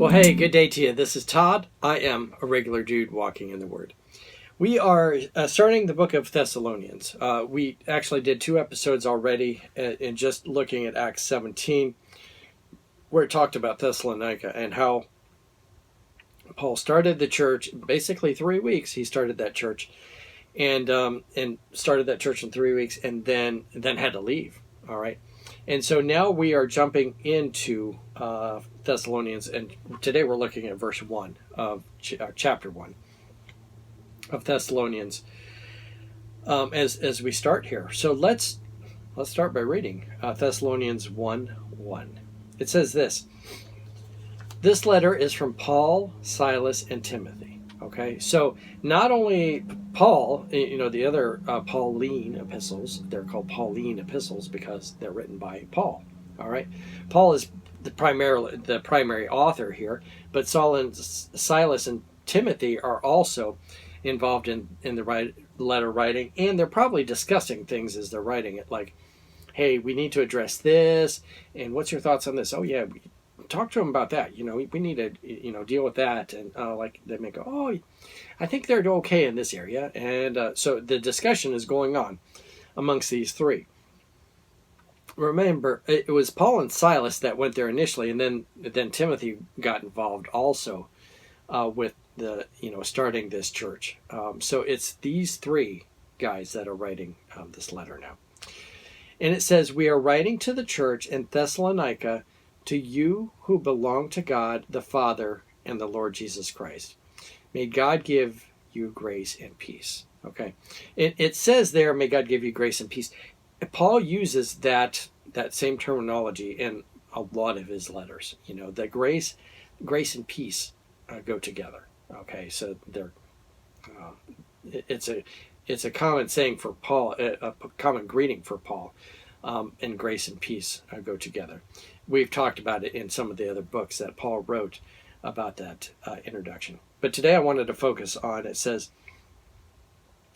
Well, hey, good day to you. This is Todd. I am a regular dude walking in the Word. We are starting the book of Thessalonians. We actually did 2 episodes already in just looking at Acts 17, where it talked about Thessalonica and how Paul started the church. Basically 3 weeks he started that church, and started that church in 3 weeks, and then had to leave. All right. And so now we are jumping into Thessalonians, and today we're looking at verse 1 of chapter 1 of Thessalonians as we start here. So let's start by reading Thessalonians 1:1. It says this: "This letter is from Paul, Silas, and Timothy." Okay, so not only Paul, the other Pauline epistles, they're called Pauline epistles because they're written by Paul. All right, Paul is the primary author here, but Silas and Timothy are also involved in the letter writing, and they're probably discussing things as they're writing it, like, hey, we need to address this, and what's your thoughts on this? Oh yeah, talk to them about that. We need to deal with that, and like they may go, oh, I think they're okay in this area, and so the discussion is going on amongst these three. Remember, it was Paul and Silas that went there initially, and then Timothy got involved also with the starting this church. So it's these three guys that are writing this letter now, and it says, "We are writing to the church in Thessalonica, to you who belong to God the Father and the Lord Jesus Christ. May God give you grace and peace." Okay, it says there, "May God give you grace and peace." Paul uses that same terminology in a lot of his letters. The grace and peace go together. Okay, so they're it's a common saying for Paul, a common greeting for Paul, and grace and peace go together. We've talked about it in some of the other books that Paul wrote about that introduction. But today I wanted to focus on, it says,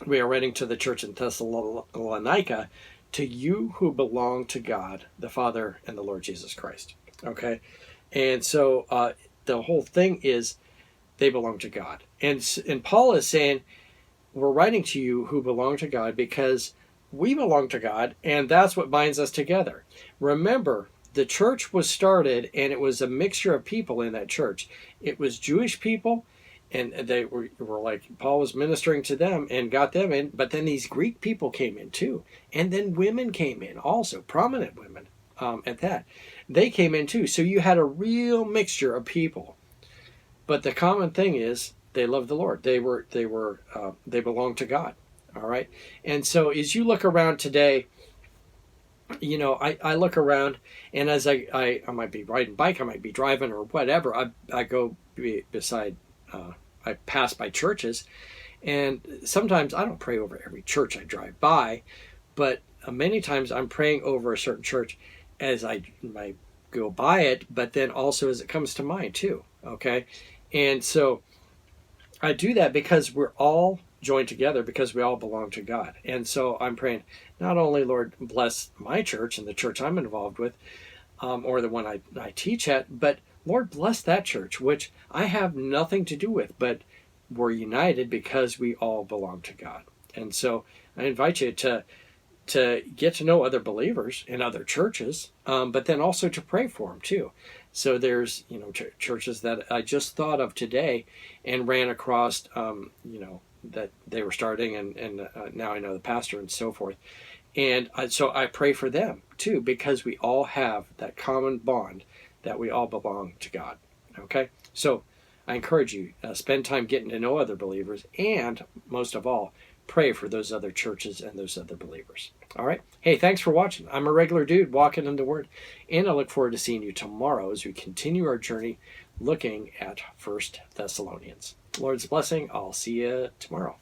"We are writing to the church in Thessalonica, to you who belong to God, the Father, and the Lord Jesus Christ." Okay? And so the whole thing is they belong to God. And Paul is saying, we're writing to you who belong to God because we belong to God, and that's what binds us together. Remember, the church was started, and it was a mixture of people in that church. It was Jewish people, and they were like, Paul was ministering to them and got them in, but then these Greek people came in too. And then women came in also, prominent women at that. They came in too. So you had a real mixture of people. But the common thing is they loved the Lord. They belonged to God. All right. And so as you look around today, I look around, and as I might be riding bike, I might be driving or whatever, I go beside, I pass by churches, and sometimes I don't pray over every church I drive by, but many times I'm praying over a certain church as I might go by it, but then also as it comes to mind too, okay? And so I do that because we're all joined together because we all belong to God. And so I'm praying, not only, Lord, bless my church and the church I'm involved with, or the one I teach at, but Lord, bless that church, which I have nothing to do with, but we're united because we all belong to God. And so I invite you to get to know other believers in other churches, but then also to pray for them too. So there's, churches that I just thought of today and ran across, that they were starting, and now I know the pastor and so forth. And so I pray for them too, because we all have that common bond that we all belong to God. Okay? So I encourage you, spend time getting to know other believers, and most of all, pray for those other churches and those other believers. All right? Hey, thanks for watching. I'm a regular dude walking in the Word, and I look forward to seeing you tomorrow as we continue our journey looking at 1 Thessalonians. Lord's blessing. I'll see you tomorrow.